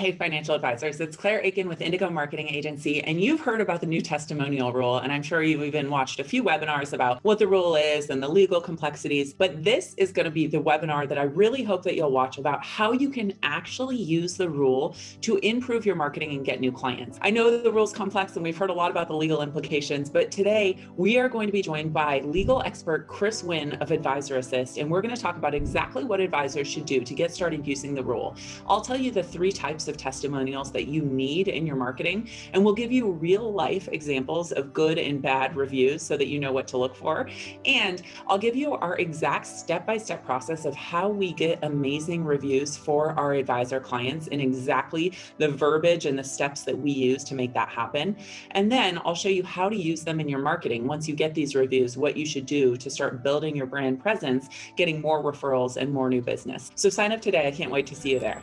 Hey, financial advisors, it's Claire Akin with Indigo Marketing Agency, and you've heard about the new testimonial rule, and I'm sure you've even watched a few webinars about what the rule is and the legal complexities, but this is going to be the webinar that I really hope that you'll watch about how you can actually use the rule to improve your marketing and get new clients. I know that the rule's complex and we've heard a lot about the legal implications, but today we are going to be joined by legal expert Chris Winn of Advisor Assist, and we're going to talk about exactly what advisors should do to get started using the rule. I'll tell you the 3 types of testimonials that you need in your marketing, and we'll give you real life examples of good and bad reviews so that you know what to look for. And I'll give you our exact step-by-step process of how we get amazing reviews for our advisor clients and exactly the verbiage and the steps that we use to make that happen. And then I'll show you how to use them in your marketing. Once you get these reviews, what you should do to start building your brand presence, getting more referrals and more new business. So sign up today. I can't wait to see you there.